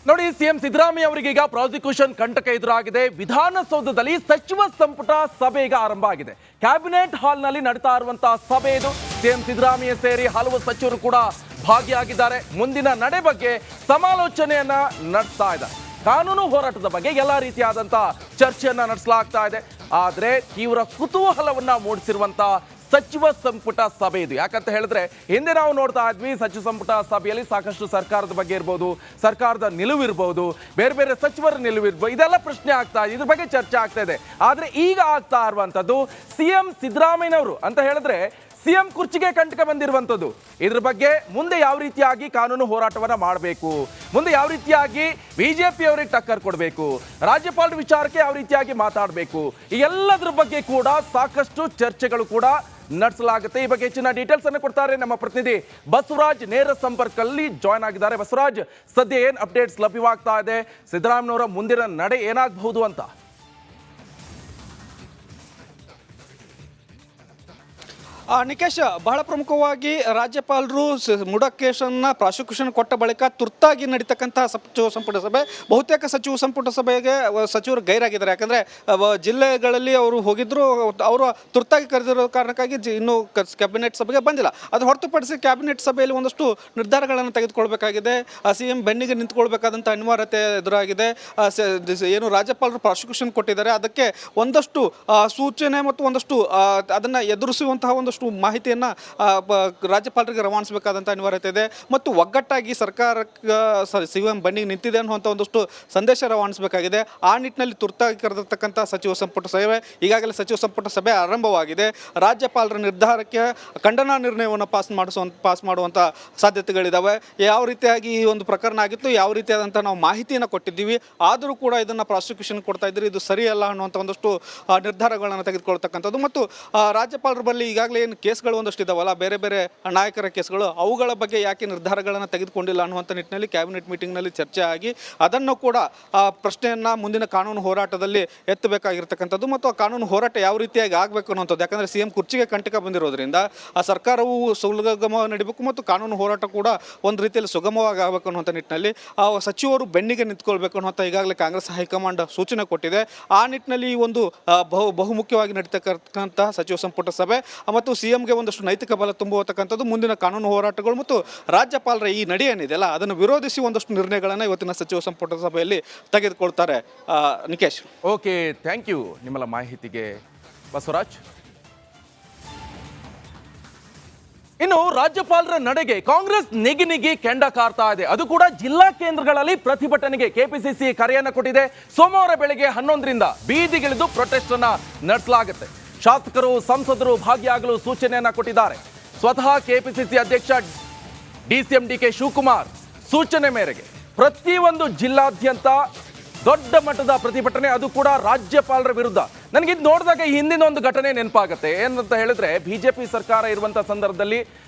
ನೋಡಿ, ಸಿಎಂ ಸಿದ್ದರಾಮಯ್ಯ ಅವರಿಗೆ ಈಗ ಪ್ರಾಸಿಕ್ಯೂಷನ್ ಕಂಟಕ ಎದುರಾಗಿದೆ. ವಿಧಾನಸೌಧದಲ್ಲಿ ಸಚಿವ ಸಂಪುಟ ಸಭೆ ಈಗ ಆರಂಭ ಆಗಿದೆ. ಕ್ಯಾಬಿನೆಟ್ ಹಾಲ್ನಲ್ಲಿ ನಡೀತಾ ಇರುವಂತಹ ಸಭೆ ಇದು. ಸಿಎಂ ಸಿದ್ದರಾಮಯ್ಯ ಸೇರಿ ಹಲವು ಸಚಿವರು ಕೂಡ ಭಾಗಿಯಾಗಿದ್ದಾರೆ. ಮುಂದಿನ ನಡೆ ಬಗ್ಗೆ ಸಮಾಲೋಚನೆಯನ್ನ ನಡೆಸ್ತಾ ಇದ್ದಾರೆ. ಕಾನೂನು ಹೋರಾಟದ ಬಗ್ಗೆ ಎಲ್ಲ ರೀತಿಯಾದಂತಹ ಚರ್ಚೆಯನ್ನ ನಡೆಸಲಾಗ್ತಾ ಇದೆ. ಆದ್ರೆ ತೀವ್ರ ಕುತೂಹಲವನ್ನ ಮೂಡಿಸಿರುವಂತಹ ಸಚಿವ ಸಂಪುಟ ಸಭೆ ಇದು. ಯಾಕಂತ ಹೇಳಿದ್ರೆ ಹಿಂದೆ ನಾವು ನೋಡ್ತಾ ಇದ್ವಿ, ಸಚಿವ ಸಂಪುಟ ಸಭೆಯಲ್ಲಿ ಸಾಕಷ್ಟು ಸರ್ಕಾರದ ಬಗ್ಗೆ ಇರ್ಬೋದು, ಸರ್ಕಾರದ ನಿಲುವು ಇರ್ಬೋದು, ಬೇರೆ ಬೇರೆ ಸಚಿವರ ನಿಲುವು ಇರ್ಬೋದು, ಇದೆಲ್ಲ ಪ್ರಶ್ನೆ ಆಗ್ತಾ ಇದೆ, ಇದ್ರ ಬಗ್ಗೆ ಚರ್ಚೆ ಆಗ್ತಾ ಇದೆ. ಆದ್ರೆ ಈಗ ಆಗ್ತಾ ಇರುವಂತದ್ದು ಸಿಎಂ ಸಿದ್ದರಾಮಯ್ಯನವರು ಅಂತ ಹೇಳಿದ್ರೆ ಸಿಎಂ ಕುರ್ಚಿಗೆ ಕಂಟಕ ಬಂದಿರುವಂತದ್ದು. ಇದ್ರ ಬಗ್ಗೆ ಮುಂದೆ ಯಾವ ರೀತಿಯಾಗಿ ಕಾನೂನು ಹೋರಾಟವನ್ನ ಮಾಡಬೇಕು, ಮುಂದೆ ಯಾವ ರೀತಿಯಾಗಿ ಬಿಜೆಪಿ ಅವರಿಗೆ ಟಕ್ಕರ್ ಕೊಡಬೇಕು, ರಾಜ್ಯಪಾಲರ ವಿಚಾರಕ್ಕೆ ಯಾವ ರೀತಿಯಾಗಿ ಮಾತಾಡಬೇಕು, ಈ ಎಲ್ಲದ್ರ ಬಗ್ಗೆ ಕೂಡ ಸಾಕಷ್ಟು ಚರ್ಚೆಗಳು ಕೂಡ ನಡೆಸಲಾಗುತ್ತೆ. ಈ ಬಗ್ಗೆ ಹೆಚ್ಚಿನ ಡೀಟೇಲ್ಸ್ ಅನ್ನು ಕೊಡ್ತಾರೆ ನಮ್ಮ ಪ್ರತಿನಿಧಿ ಬಸವರಾಜ್. ನೇರ ಸಂಪರ್ಕದಲ್ಲಿ ಜಾಯ್ನ್ ಆಗಿದ್ದಾರೆ. ಬಸವರಾಜ್, ಸದ್ಯ ಏನ್ ಅಪ್ಡೇಟ್ಸ್ ಲಭ್ಯವಾಗ್ತಾ ಇದೆ, ಸಿದ್ದರಾಮಯ್ಯನವರ ಮುಂದಿನ ನಡೆ ಏನಾಗಬಹುದು ಅಂತ? ನಿಕೇಶ್, ಬಹಳ ಪ್ರಮುಖವಾಗಿ ರಾಜ್ಯಪಾಲರು ಮುಡ ಕೇಸನ್ನು ಪ್ರಾಸಿಕ್ಯೂಷನ್ ಕೊಟ್ಟ ಬಳಿಕ ತುರ್ತಾಗಿ ನಡೀತಕ್ಕಂತಹ ಸಚಿವ ಸಂಪುಟ ಸಭೆ, ಬಹುತೇಕ ಸಚಿವ ಸಂಪುಟ ಸಭೆಗೆ ಸಚಿವರು ಗೈರಾಗಿದ್ದಾರೆ. ಯಾಕಂದರೆ ಜಿಲ್ಲೆಗಳಲ್ಲಿ ಅವರು ಹೋಗಿದ್ರು, ಅವರು ತುರ್ತಾಗಿ ಕರೆದಿರೋ ಕಾರಣಕ್ಕಾಗಿ ಇನ್ನೂ ಕ್ಯಾಬಿನೆಟ್ ಸಭೆಗೆ ಬಂದಿಲ್ಲ. ಅದು ಹೊರತುಪಡಿಸಿ ಕ್ಯಾಬಿನೆಟ್ ಸಭೆಯಲ್ಲಿ ಒಂದಷ್ಟು ನಿರ್ಧಾರಗಳನ್ನು ತೆಗೆದುಕೊಳ್ಬೇಕಾಗಿದೆ. ಸಿಎಂ ಬೆನ್ನಿಗೆ ನಿಂತ್ಕೊಳ್ಬೇಕಾದಂಥ ಅನಿವಾರ್ಯತೆ ಎದುರಾಗಿದೆ. ಏನು ರಾಜ್ಯಪಾಲರು ಪ್ರಾಸಿಕ್ಯೂಷನ್ ಕೊಟ್ಟಿದ್ದಾರೆ, ಅದಕ್ಕೆ ಒಂದಷ್ಟು ಸೂಚನೆ ಮತ್ತು ಒಂದಷ್ಟು ಅದನ್ನು ಎದುರಿಸುವಂತಹ ಒಂದಷ್ಟು ಮಾಹಿತಿಯನ್ನು ರಾಜ್ಯಪಾಲರಿಗೆ ರವಾನಿಸಬೇಕಾದಂಥ ಅನಿವಾರ್ಯತೆ ಇದೆ. ಮತ್ತು ಒಗ್ಗಟ್ಟಾಗಿ ಸರ್ಕಾರಕ್ಕೆ ಸಿಎಂ ಬನ್ನಿಗೆ ನಿಂತಿದೆ ಅನ್ನುವಂಥ ಒಂದಷ್ಟು ಸಂದೇಶ ರವಾನಿಸಬೇಕಾಗಿದೆ. ಆ ನಿಟ್ಟಿನಲ್ಲಿ ತುರ್ತಾಗಿ ಕರೆದಿರ್ತಕ್ಕಂಥ ಸಚಿವ ಸಂಪುಟ ಸಭೆ, ಈಗಾಗಲೇ ಸಚಿವ ಸಂಪುಟ ಸಭೆ ಆರಂಭವಾಗಿದೆ. ರಾಜ್ಯಪಾಲರ ನಿರ್ಧಾರಕ್ಕೆ ಖಂಡನಾ ನಿರ್ಣಯವನ್ನು ಪಾಸ್ ಮಾಡುವಂಥ ಸಾಧ್ಯತೆಗಳಿದ್ದಾವೆ. ಯಾವ ರೀತಿಯಾಗಿ ಈ ಒಂದು ಪ್ರಕರಣ ಆಗಿತ್ತು, ಯಾವ ರೀತಿಯಾದಂಥ ನಾವು ಮಾಹಿತಿಯನ್ನು ಕೊಟ್ಟಿದ್ದೀವಿ, ಆದರೂ ಕೂಡ ಇದನ್ನು ಪ್ರಾಸಿಕ್ಯೂಷನ್ ಕೊಡ್ತಾ ಇದ್ದೀರಿ, ಇದು ಸರಿಯಲ್ಲ ಅನ್ನುವಂಥ ಒಂದಷ್ಟು ನಿರ್ಧಾರಗಳನ್ನು ತೆಗೆದುಕೊಳ್ತಕ್ಕಂಥದ್ದು. ಮತ್ತು ರಾಜ್ಯಪಾಲರ ಬಳಿ ಈಗಾಗಲೇ ಏನು ಕೇಸ್ಗಳು ಒಂದಷ್ಟು ಇದಾವಲ್ಲ, ಬೇರೆ ಬೇರೆ ನಾಯಕರ ಕೇಸ್ಗಳು, ಅವುಗಳ ಬಗ್ಗೆ ಯಾಕೆ ನಿರ್ಧಾರಗಳನ್ನು ತೆಗೆದುಕೊಂಡಿಲ್ಲ ಅನ್ನುವಂಥ ನಿಟ್ಟಿನಲ್ಲಿ ಕ್ಯಾಬಿನೆಟ್ ಮೀಟಿಂಗ್ನಲ್ಲಿ ಚರ್ಚೆ ಆಗಿ ಅದನ್ನು ಕೂಡ ಪ್ರಶ್ನೆಯನ್ನು ಮುಂದಿನ ಕಾನೂನು ಹೋರಾಟದಲ್ಲಿ ಎತ್ತಬೇಕಾಗಿರ್ತಕ್ಕಂಥದ್ದು. ಮತ್ತು ಆ ಕಾನೂನು ಹೋರಾಟ ಯಾವ ರೀತಿಯಾಗಿ ಆಗಬೇಕು ಅನ್ನುವಂಥದ್ದು. ಯಾಕಂದರೆ ಸಿಎಂ ಕುರ್ಚಿಗೆ ಕಂಟಕ ಬಂದಿರೋದ್ರಿಂದ ಆ ಸರ್ಕಾರವು ಸುಗಮವಾಗಿ ನಡೀಬೇಕು ಮತ್ತು ಕಾನೂನು ಹೋರಾಟ ಕೂಡ ಒಂದು ರೀತಿಯಲ್ಲಿ ಸುಗಮವಾಗಿ ಆಗಬೇಕು ಅನ್ನುವಂಥ ನಿಟ್ಟಿನಲ್ಲಿ ಆ ಸಚಿವರು ಬೆನ್ನಿಗೆ ನಿಂತ್ಕೊಳ್ಬೇಕು ಅನ್ನುವಂಥ ಈಗಾಗಲೇ ಕಾಂಗ್ರೆಸ್ ಹೈಕಮಾಂಡ್ ಸೂಚನೆ ಕೊಟ್ಟಿದೆ. ಆ ನಿಟ್ಟಿನಲ್ಲಿ ಈ ಒಂದು ಬಹುಮುಖ್ಯವಾಗಿ ನಡೀತಕ್ಕಂತಹ ಸಚಿವ ಸಂಪುಟ ಸಭೆ ಮತ್ತು ಸಿಎಂಗೆ ಒಂದಷ್ಟು ನೈತಿಕ ಬಲ ತುಂಬುವತಕ್ಕಂಥದ್ದು, ಮುಂದಿನ ಕಾನೂನು ಹೋರಾಟಗಳು ಮತ್ತು ರಾಜ್ಯಪಾಲರ ಈ ನಡೆ ಏನಿದೆಯಲ್ಲ ಅದನ್ನು ವಿರೋಧಿಸಿ ಒಂದಷ್ಟು ನಿರ್ಣಯಗಳನ್ನು ಇವತ್ತಿನ ಸಚಿವ ಸಂಪುಟ ಸಭೆಯಲ್ಲಿ ತೆಗೆದುಕೊಳ್ತಾರೆ. ನಿಕೇಶ್, ಓಕೆ, ಥ್ಯಾಂಕ್ ಯು ನಿಮ್ಮೆಲ್ಲ ಮಾಹಿತಿಗೆ ಬಸವರಾಜ್. ಇನ್ನು ರಾಜ್ಯಪಾಲರ ನಡೆಗೆ ಕಾಂಗ್ರೆಸ್ ನಿಗಿ ಕೆಂಡ ಕಾರ್ತಾ ಇದೆ. ಅದು ಕೂಡ ಜಿಲ್ಲಾ ಕೇಂದ್ರಗಳಲ್ಲಿ ಪ್ರತಿಭಟನೆಗೆ ಕೆಪಿಸಿಸಿ ಕರೆಯನ್ನು ಕೊಟ್ಟಿದೆ. ಸೋಮವಾರ ಬೆಳಗ್ಗೆ 11ರಿಂದ ಬೀದಿಗಿಳಿದು ಪ್ರೊಟೆಸ್ಟ್ ಅನ್ನ ನಡೆಸಲಾಗುತ್ತೆ. ಶಾಸಕರು, ಸಂಸದರು ಭಾಗಿಯಾಗಲು ಸೂಚನೆಯನ್ನ ಕೊಟ್ಟಿದ್ದಾರೆ. ಸ್ವತಃ ಕೆಪಿಸಿಸಿ ಅಧ್ಯಕ್ಷ ಡಿಸಿಎಂ ಡಿಕೆ ಶಿವಕುಮಾರ್ ಸೂಚನೆ ಮೇರೆಗೆ ಪ್ರತಿಯೊಂದು ಜಿಲ್ಲಾದ್ಯಂತ ದೊಡ್ಡ ಮಟ್ಟದ ಪ್ರತಿಭಟನೆ, ಅದು ಕೂಡ ರಾಜ್ಯಪಾಲರ ವಿರುದ್ಧ. ನನಗೆ ಇದು ನೋಡಿದಾಗ ಈ ಹಿಂದಿನ ಒಂದು ಘಟನೆ ನೆನಪಾಗುತ್ತೆ. ಏನಂತ ಹೇಳಿದ್ರೆ, ಬಿಜೆಪಿ ಸರ್ಕಾರ ಇರುವಂಥ ಸಂದರ್ಭದಲ್ಲಿ,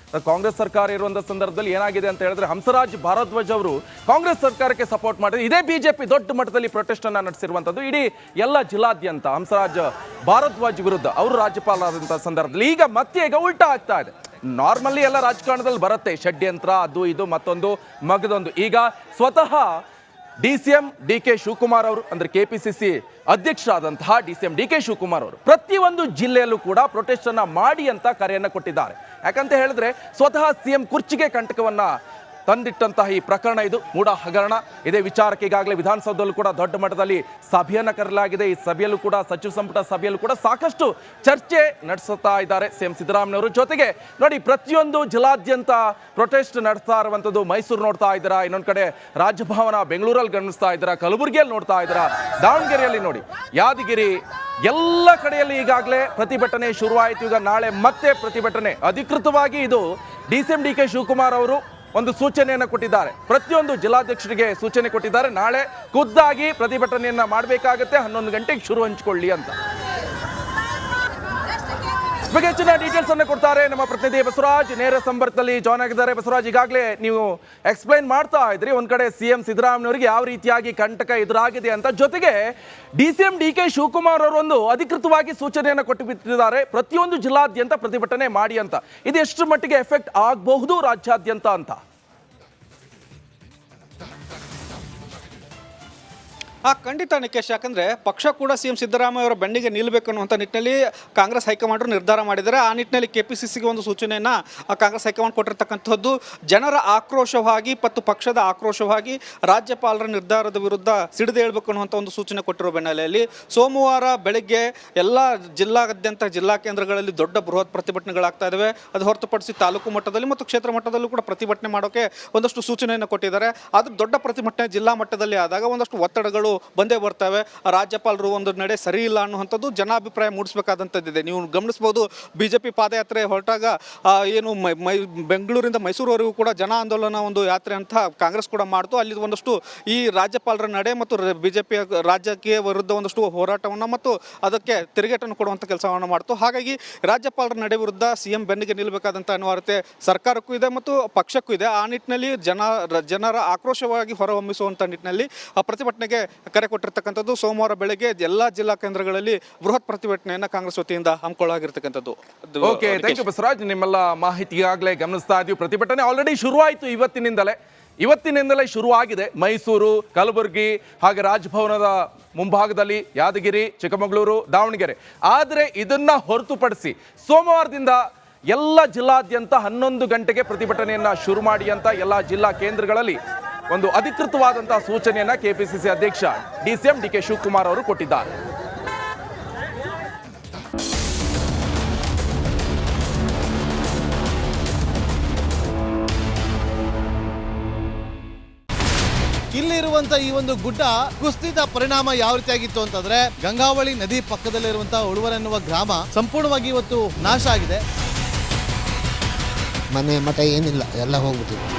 ಕಾಂಗ್ರೆಸ್ ಸರ್ಕಾರ ಇರುವಂಥ ಸಂದರ್ಭದಲ್ಲಿ ಏನಾಗಿದೆ ಅಂತ ಹೇಳಿದ್ರೆ, ಹಂಸರಾಜ್ ಭಾರದ್ವಾಜ್ ಅವರು ಕಾಂಗ್ರೆಸ್ ಸರ್ಕಾರಕ್ಕೆ ಸಪೋರ್ಟ್ ಮಾಡಿದ್ರು. ಇದೇ ಬಿಜೆಪಿ ದೊಡ್ಡ ಮಟ್ಟದಲ್ಲಿ ಪ್ರೊಟೆಸ್ಟ್ ಅನ್ನ ನಡೆಸಿರುವಂಥದ್ದು ಇಡೀ ಎಲ್ಲ ಜಿಲ್ಲಾದ್ಯಂತ ಹಂಸರಾಜ್ ಭಾರದ್ವಾಜ್ ವಿರುದ್ಧ ಅವರು ರಾಜ್ಯಪಾಲರಾದಂಥ ಸಂದರ್ಭದಲ್ಲಿ. ಈಗ ಮತ್ತೆ ಉಲ್ಟಾ ಆಗ್ತಾ ಇದೆ. ನಾರ್ಮಲಿ ಎಲ್ಲ ರಾಜಕಾರಣದಲ್ಲಿ ಬರುತ್ತೆ ಷಡ್ಯಂತ್ರ, ಅದು ಇದು ಮತ್ತೊಂದು ಮಗದೊಂದು. ಈಗ ಸ್ವತಃ ಡಿಸಿಎಂ ಡಿಕೆ ಶಿವಕುಮಾರ್ ಅವರು, ಅಂದ್ರೆ ಕೆಪಿಸಿಸಿ ಅಧ್ಯಕ್ಷರಾದಂತಹ ಡಿಸಿಎಂ ಡಿಕೆ ಶಿವಕುಮಾರ್ ಅವರು ಪ್ರತಿಯೊಂದು ಜಿಲ್ಲೆಯಲ್ಲೂ ಕೂಡ ಪ್ರೊಟೆಸ್ಟ್ ಅನ್ನ ಮಾಡಿ ಅಂತ ಕರೆಯನ್ನ ಕೊಟ್ಟಿದ್ದಾರೆ. ಯಾಕಂತ ಹೇಳಿದ್ರೆ ಸ್ವತಃ ಸಿಎಂ ಕುರ್ಚಿಗೆ ಕಂಟಕವನ್ನ ತಂದಿಟ್ಟಂತಹ ಈ ಪ್ರಕರಣ ಇದು ಮೂಢ ಹಗರಣ. ಇದೇ ವಿಚಾರಕ್ಕೆ ಈಗಾಗಲೇ ವಿಧಾನಸೌಧದಲ್ಲೂ ಕೂಡ ದೊಡ್ಡ ಮಟ್ಟದಲ್ಲಿ ಸಭೆಯನ್ನು ಕರೆಯಲಾಗಿದೆ. ಈ ಸಭೆಯಲ್ಲೂ ಕೂಡ, ಸಚಿವ ಸಂಪುಟ ಸಭೆಯಲ್ಲೂ ಕೂಡ ಸಾಕಷ್ಟು ಚರ್ಚೆ ನಡೆಸುತ್ತಾ ಇದ್ದಾರೆ ಸಿಎಂ ಸಿದ್ದರಾಮಯ್ಯನವರು. ಜೊತೆಗೆ ನೋಡಿ, ಪ್ರತಿಯೊಂದು ಜಿಲ್ಲಾದ್ಯಂತ ಪ್ರೊಟೆಸ್ಟ್ ನಡೆಸ್ತಾ ಇರುವಂಥದ್ದು. ಮೈಸೂರು ನೋಡ್ತಾ ಇದ್ದೀರಾ, ಇನ್ನೊಂದು ಕಡೆ ರಾಜಭವನ ಬೆಂಗಳೂರಲ್ಲಿ ಗಮನಿಸ್ತಾ ಇದ್ದೀರಾ, ಕಲಬುರಗಿಯಲ್ಲಿ ನೋಡ್ತಾ ಇದ್ದೀರಾ, ದಾವಣಗೆರೆಯಲ್ಲಿ ನೋಡಿ, ಯಾದಗಿರಿ, ಎಲ್ಲ ಕಡೆಯಲ್ಲಿ ಈಗಾಗಲೇ ಪ್ರತಿಭಟನೆ ಶುರುವಾಯಿತು. ಈಗ ನಾಳೆ ಮತ್ತೆ ಪ್ರತಿಭಟನೆ ಅಧಿಕೃತವಾಗಿ. ಇದು ಡಿಸಿಎಂ ಡಿಕೆ ಶಿವಕುಮಾರ್ ಅವರು ಒಂದು ಸೂಚನೆಯನ್ನು ಕೊಟ್ಟಿದ್ದಾರೆ. ಪ್ರತಿಯೊಂದು ಜಿಲ್ಲಾಧ್ಯಕ್ಷರಿಗೆ ಸೂಚನೆ ಕೊಟ್ಟಿದ್ದಾರೆ. ನಾಳೆ ಖುದ್ದಾಗಿ ಪ್ರತಿಭಟನೆಯನ್ನ ಮಾಡಬೇಕಾಗುತ್ತೆ, 11 ಗಂಟೆಗೆ ಶುರು ಹಂಚಿಕೊಳ್ಳಿ ಅಂತ. ಬಗ್ಗೆ ಹೆಚ್ಚಿನ ಡೀಟೇಲ್ಸ್ ಅನ್ನು ಕೊಡ್ತಾರೆ ನಮ್ಮ ಪ್ರತಿನಿಧಿ ಬಸವರಾಜ್. ನೇರ ಸಂಪರ್ಕದಲ್ಲಿ ಜಾಯ್ನ್ ಆಗಿದ್ದಾರೆ. ಬಸವರಾಜ್, ಈಗಾಗಲೇ ನೀವು ಎಕ್ಸ್ಪ್ಲೈನ್ ಮಾಡ್ತಾ ಇದ್ರಿ, ಒಂದ್ ಕಡೆ ಸಿಎಂ ಸಿದ್ದರಾಮಯ್ಯನವರಿಗೆ ಯಾವ ರೀತಿಯಾಗಿ ಕಂಟಕ ಎದುರಾಗಿದೆ ಅಂತ, ಜೊತೆಗೆ ಡಿಸಿಎಂ ಡಿಕೆ ಶಿವಕುಮಾರ್ ಅವರು ಒಂದು ಅಧಿಕೃತವಾಗಿ ಸೂಚನೆಯನ್ನು ಕೊಟ್ಟು ಬಿಟ್ಟಿದ್ದಾರೆ, ಪ್ರತಿಯೊಂದು ಜಿಲ್ಲಾದ್ಯಂತ ಪ್ರತಿಭಟನೆ ಮಾಡಿ ಅಂತ. ಇದು ಎಷ್ಟು ಮಟ್ಟಿಗೆ ಎಫೆಕ್ಟ್ ಆಗಬಹುದು ರಾಜ್ಯಾದ್ಯಂತ ಅಂತ? ಖಂಡಿತ ನಿಕೇಶ್, ಯಾಕಂದರೆ ಪಕ್ಷ ಕೂಡ CM ಸಿದ್ದರಾಮಯ್ಯ ಅವರ ಬೆನ್ನಿಗೆ ನಿಲ್ಲಬೇಕು ಅನ್ನುವಂಥ ನಿಟ್ಟಿನಲ್ಲಿ ಕಾಂಗ್ರೆಸ್ ಹೈಕಮಾಂಡ್ ನಿರ್ಧಾರ ಮಾಡಿದ್ದಾರೆ. ಆ ನಿಟ್ಟಿನಲ್ಲಿ KPCCಗೆ ಒಂದು ಸೂಚನೆಯನ್ನು ಕಾಂಗ್ರೆಸ್ ಹೈಕಮಾಂಡ್ ಕೊಟ್ಟಿರ್ತಕ್ಕಂಥದ್ದು ಜನರ ಆಕ್ರೋಶವಾಗಿ ಮತ್ತು ಪಕ್ಷದ ಆಕ್ರೋಶವಾಗಿ ರಾಜ್ಯಪಾಲರ ನಿರ್ಧಾರದ ವಿರುದ್ಧ ಸಿಡಿದು ಹೇಳಬೇಕು ಅನ್ನುವಂಥ ಒಂದು ಸೂಚನೆ ಕೊಟ್ಟಿರೋ ಬೆನ್ನಲೆಯಲ್ಲಿ ಸೋಮವಾರ ಬೆಳಗ್ಗೆ ಎಲ್ಲ ಜಿಲ್ಲಾದ್ಯಂತ ಜಿಲ್ಲಾ ಕೇಂದ್ರಗಳಲ್ಲಿ ದೊಡ್ಡ ಬೃಹತ್ ಪ್ರತಿಭಟನೆಗಳಾಗ್ತಾ ಇದ್ದಾವೆ. ಅದು ಹೊರತುಪಡಿಸಿ ತಾಲೂಕು ಮಟ್ಟದಲ್ಲಿ ಮತ್ತು ಕ್ಷೇತ್ರ ಮಟ್ಟದಲ್ಲೂ ಕೂಡ ಪ್ರತಿಭಟನೆ ಮಾಡೋಕ್ಕೆ ಒಂದಷ್ಟು ಸೂಚನೆಯನ್ನು ಕೊಟ್ಟಿದ್ದಾರೆ. ಅದು ದೊಡ್ಡ ಪ್ರತಿಭಟನೆ ಜಿಲ್ಲಾ ಮಟ್ಟದಲ್ಲಿ ಆದಾಗ ಒಂದಷ್ಟು ಒತ್ತಡಗಳು ಬಂದೇ ಬರ್ತವೆ. ರಾಜ್ಯಪಾಲರು ಒಂದು ನಡೆ ಸರಿ ಇಲ್ಲ ಅನ್ನುವಂಥದ್ದು ಜನಾಭಿಪ್ರಾಯ ಮೂಡಿಸಬೇಕಾದಂಥದ್ದಿದೆ. ನೀವು ಗಮನಿಸ್ಬೋದು, BJP ಪಾದಯಾತ್ರೆ ಹೊರಟಾಗ ಏನು ಬೆಂಗಳೂರಿಂದ ಮೈಸೂರುವರೆಗೂ ಕೂಡ ಜನ ಆಂದೋಲನ ಒಂದು ಯಾತ್ರೆ ಅಂತ ಕಾಂಗ್ರೆಸ್ ಕೂಡ ಮಾಡ್ತು. ಅಲ್ಲಿ ಒಂದಷ್ಟು ಈ ರಾಜ್ಯಪಾಲರ ನಡೆ ಮತ್ತು BJP ರಾಜ್ಯಕ್ಕೆ ವಿರುದ್ಧ ಒಂದಷ್ಟು ಹೋರಾಟವನ್ನು ಮತ್ತು ಅದಕ್ಕೆ ತಿರುಗೇಟನ್ನು ಕೊಡುವಂಥ ಕೆಲಸವನ್ನು ಮಾಡ್ತು. ಹಾಗಾಗಿ ರಾಜ್ಯಪಾಲರ ನಡೆ ವಿರುದ್ಧ CM ಬೆನ್ನಿಗೆ ನಿಲ್ಲಬೇಕಾದಂಥ ಅನಿವಾರ್ಯತೆ ಸರ್ಕಾರಕ್ಕೂ ಇದೆ ಮತ್ತು ಪಕ್ಷಕ್ಕೂ ಇದೆ. ಆ ನಿಟ್ಟಿನಲ್ಲಿ ಜನರ ಆಕ್ರೋಶವಾಗಿ ಹೊರಹೊಮ್ಮಿಸುವಂಥ ನಿಟ್ಟಿನಲ್ಲಿ ಪ್ರತಿಭಟನೆಗೆ ಕರೆ ಕೊಟ್ಟಿರ್ತಕ್ಕಂಥದ್ದು. ಸೋಮವಾರ ಬೆಳಗ್ಗೆ ಎಲ್ಲ ಜಿಲ್ಲಾ ಕೇಂದ್ರಗಳಲ್ಲಿ ಬೃಹತ್ ಪ್ರತಿಭಟನೆಯನ್ನು ಕಾಂಗ್ರೆಸ್ ವತಿಯಿಂದ ಹಮ್ಮಿಕೊಳ್ಳಲಾಗಿರ್ತಕ್ಕಂಥದ್ದು. Okay, thank you Basavaraj. ನಿಮ್ಮೆಲ್ಲ ಮಾಹಿತಿ ಈಗಾಗಲೇ ಗಮನಿಸ್ತಾ ಇದ್ದೀವಿ. ಪ್ರತಿಭಟನೆ ಆಲ್ರೆಡಿ ಶುರುವಾಯಿತು, ಇವತ್ತಿನಿಂದಲೇ ಶುರುವಾಗಿದೆ. ಮೈಸೂರು, ಕಲಬುರಗಿ ಹಾಗೆ ರಾಜಭವನದ ಮುಂಭಾಗದಲ್ಲಿ ಯಾದಗಿರಿ, ಚಿಕ್ಕಮಗಳೂರು, ದಾವಣಗೆರೆ. ಆದರೆ ಇದನ್ನ ಹೊರತುಪಡಿಸಿ ಸೋಮವಾರದಿಂದ ಎಲ್ಲ ಜಿಲ್ಲಾದ್ಯಂತ 11 ಗಂಟೆಗೆ ಪ್ರತಿಭಟನೆಯನ್ನ ಶುರು ಮಾಡಿ ಅಂತ ಎಲ್ಲ ಜಿಲ್ಲಾ ಕೇಂದ್ರಗಳಲ್ಲಿ ಒಂದು ಅಧಿಕೃತವಾದಂತಹ ಸೂಚನೆಯನ್ನ KPCC ಅಧ್ಯಕ್ಷ DCM DK ಶಿವಕುಮಾರ್ ಅವರು ಕೊಟ್ಟಿದ್ದಾರೆ. ಇಲ್ಲಿರುವಂತ ಈ ಒಂದು ಗುಡ್ಡ ಕುಸಿದ ಪರಿಣಾಮ ಯಾವ ರೀತಿಯಾಗಿತ್ತು ಅಂತಂದ್ರೆ ಗಂಗಾವಳಿ ನದಿ ಪಕ್ಕದಲ್ಲಿರುವಂತಹ ಉಳುವರ್ ಎನ್ನುವ ಗ್ರಾಮ ಸಂಪೂರ್ಣವಾಗಿ ಇವತ್ತು ನಾಶ ಆಗಿದೆ. ಮನೆ ಮಠ ಏನಿಲ್ಲ, ಎಲ್ಲ ಹೋಗ್ಬಿಟ್ಟಿದೆ.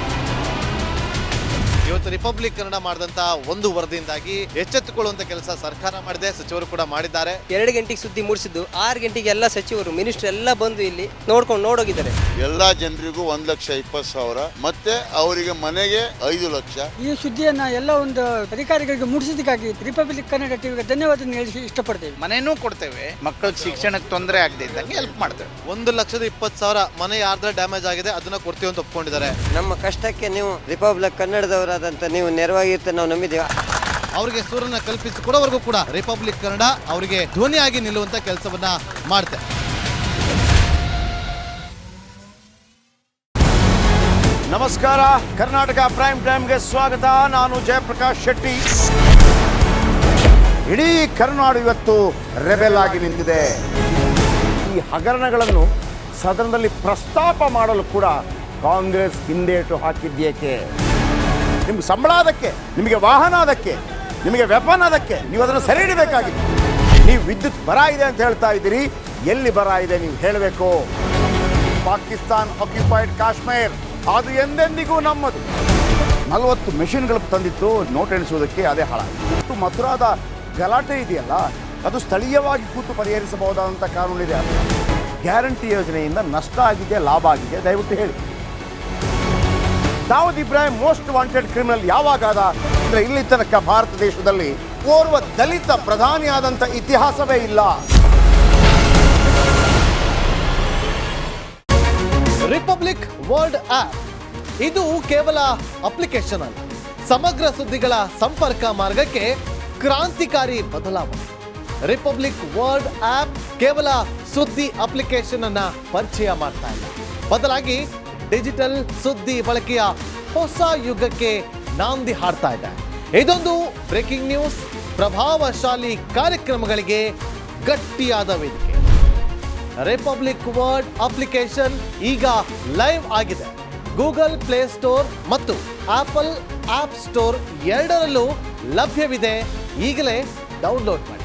ಇವತ್ತು ರಿಪಬ್ಲಿಕ್ ಕನ್ನಡ ಮಾಡಿದಂತ ಒಂದು ವರದಿಯಿಂದಾಗಿ ಎಚ್ಚೆತ್ತುಕೊಳ್ಳುವಂತ ಕೆಲಸ ಸರ್ಕಾರ ಮಾಡಿದೆ, ಸಚಿವರು ಕೂಡ ಮಾಡಿದ್ದಾರೆ. 2 ಗಂಟೆಗೆ ಸುದ್ದಿ ಮೂಡಿಸಿದ್ದು 6 ಗಂಟೆಗೆ ಎಲ್ಲ ಸಚಿವರು ಮಿನಿಸ್ಟರ್ ಎಲ್ಲ ಬಂದು ಇಲ್ಲಿ ನೋಡೋಗಿದ್ದಾರೆ. ಎಲ್ಲಾ ಜನರಿಗೂ 1,20,000 ಮತ್ತೆ ಅವರಿಗೆ ಮನೆಗೆ 5 ಲಕ್ಷ. ಈ ಸುದ್ದಿಯನ್ನ ಎಲ್ಲ ಒಂದು ಅಧಿಕಾರಿಗಳಿಗೆ ಮೂಡಿಸಿದಕ್ಕಾಗಿ ರಿಪಬ್ಲಿಕ್ ಕನ್ನಡ ಟಿವಿಗೆ ಧನ್ಯವಾದ ಹೇಳಿ ಇಷ್ಟಪಡ್ತೇವೆ. ಮನೆನೂ ಕೊಡ್ತೇವೆ, ಮಕ್ಕಳ ಶಿಕ್ಷಣಕ್ಕೆ ತೊಂದರೆ ಆಗದೆ ಇದ್ದಂಗೆ ಹೆಲ್ಪ್ ಮಾಡ್ತೇವೆ. 1,20,000 ಮನೆ ಯಾರ್ದ್ರ ಡ್ಯಾಮೇಜ್ ಆಗಿದೆ ಅದನ್ನ ಕೊಡ್ತೀವಿ ಅಂತ ಒಪ್ಕೊಂಡಿದ್ದಾರೆ. ನಮ್ಮ ಕಷ್ಟಕ್ಕೆ ನೀವು ರಿಪಬ್ಲಿಕ್ ಕನ್ನಡದವರಾದಂತ ನೀವು ನೆರವಾಗಿರ್ತ ನಾವು ನಂಬಿದ್ದೀವಿ. ಅವರಿಗೆ ಸೂರನ್ನ ಕಲ್ಪಿಸಿಕೊಡೋವರೆಗೂ ಕೂಡ ರಿಪಬ್ಲಿಕ್ ಕನ್ನಡ ಅವರಿಗೆ ಧ್ವನಿಯಾಗಿ ನಿಲ್ಲುವಂತ ಕೆಲಸವನ್ನ ಮಾಡುತ್ತೆ. ನಮಸ್ಕಾರ, ಕರ್ನಾಟಕ ಪ್ರೈಮ್ ಟೈಮ್ಗೆ ಸ್ವಾಗತ. ನಾನು ಜಯಪ್ರಕಾಶ್ ಶೆಟ್ಟಿ. ಇಡೀ ಕರ್ನಾಡು ಇವತ್ತು ರೆಬೆಲ್ ಆಗಿ ನಿಂತಿದೆ. ಈ ಹಗರಣಗಳನ್ನು ಸದನದಲ್ಲಿ ಪ್ರಸ್ತಾಪ ಮಾಡಲು ಕೂಡ ಕಾಂಗ್ರೆಸ್ ಹಿಂದೇಟು ಹಾಕಿದ್ದೇಕೆ? ನಿಮ್ಗೆ ಸಂಬಳ ಅದಕ್ಕೆ, ನಿಮಗೆ ವಾಹನ ಅದಕ್ಕೆ, ನಿಮಗೆ ವೆಪನ್ ಅದಕ್ಕೆ, ನೀವು ಅದನ್ನು ಸೆರೆ ಹಿಡಬೇಕಾಗಿತ್ತು. ನೀವು ವಿದ್ಯುತ್ ಬರ ಇದೆ ಅಂತ ಹೇಳ್ತಾ ಇದ್ದೀರಿ, ಎಲ್ಲಿ ಬರ ಇದೆ ನೀವು ಹೇಳಬೇಕು. ಪಾಕಿಸ್ತಾನ್ ಆಕ್ಯುಪೈಡ್ ಕಾಶ್ಮೀರ್ ಅದು ಎಂದೆಂದಿಗೂ ನಮ್ಮದು. 40 ಮೆಷಿನ್ಗಳು ತಂದಿತ್ತು ನೋಟ್ ಎಣಿಸುವುದಕ್ಕೆ, ಅದೇ ಹಾಳಾಯಿತು. ಮಥುರಾದ ಗಲಾಟೆ ಇದೆಯಲ್ಲ, ಅದು ಸ್ಥಳೀಯವಾಗಿ ಕೂತು ಪರಿಹರಿಸಬಹುದಾದಂಥ ಕಾನೂನಿದೆ. ಗ್ಯಾರಂಟಿ ಯೋಜನೆಯಿಂದ ನಷ್ಟ ಆಗಿದೆ, ಲಾಭ ಆಗಿದೆ, ದಯವಿಟ್ಟು ಹೇಳಿ. Dawood Ibrahim most wanted criminal ಯಾವಾಗಾದ ಅಂದರೆ ಇಲ್ಲಿ ತನಕ ಭಾರತ ದೇಶದಲ್ಲಿ ಓರ್ವ ದಲಿತ ಪ್ರಧಾನಿಯಾದಂಥ ಇತಿಹಾಸವೇ ಇಲ್ಲ. ರಿಪಬ್ಲಿಕ್ ವರ್ಲ್ಡ್ ಆಪ್ ಇದು ಕೇವಲ ಅಪ್ಲಿಕೇಶನ್ ಅಲ್ಲ, ಸಮಗ್ರ ಸುದ್ದಿಗಳ ಸಂಪರ್ಕ ಮಾರ್ಗಕ್ಕೆ ಕ್ರಾಂತಿಕಾರಿ ಬದಲಾವಣೆ. ರಿಪಬ್ಲಿಕ್ ವರ್ಲ್ಡ್ ಆಪ್ ಕೇವಲ ಸುದ್ದಿ ಅಪ್ಲಿಕೇಶನ್ ಅನ್ನ ಪರಿಚಯ ಮಾಡ್ತಾ ಇಲ್ಲ, ಬದಲಾಗಿ ಡಿಜಿಟಲ್ ಸುದ್ದಿ ಬಳಕೆಯ ಹೊಸ ಯುಗಕ್ಕೆ ನಾಂದಿ ಹಾಡ್ತಾ ಇದೆ. ಇದೊಂದು ಬ್ರೇಕಿಂಗ್ ನ್ಯೂಸ್, ಪ್ರಭಾವಶಾಲಿ ಕಾರ್ಯಕ್ರಮಗಳಿಗೆ ಗಟ್ಟಿಯಾದ ವೇದಿಕೆ. ರಿಪಬ್ಲಿಕ್ ವರ್ಲ್ಡ್ ಅಪ್ಲಿಕೇಶನ್ ಈಗ ಲೈವ್ ಆಗಿದೆ. ಗೂಗಲ್ ಪ್ಲೇ ಸ್ಟೋರ್ ಮತ್ತು ಆಪಲ್ ಆಪ್ ಸ್ಟೋರ್ ಎರಡರಲ್ಲೂ ಲಭ್ಯವಿದೆ. ಈಗಲೇ ಡೌನ್ಲೋಡ್ ಮಾಡಿ.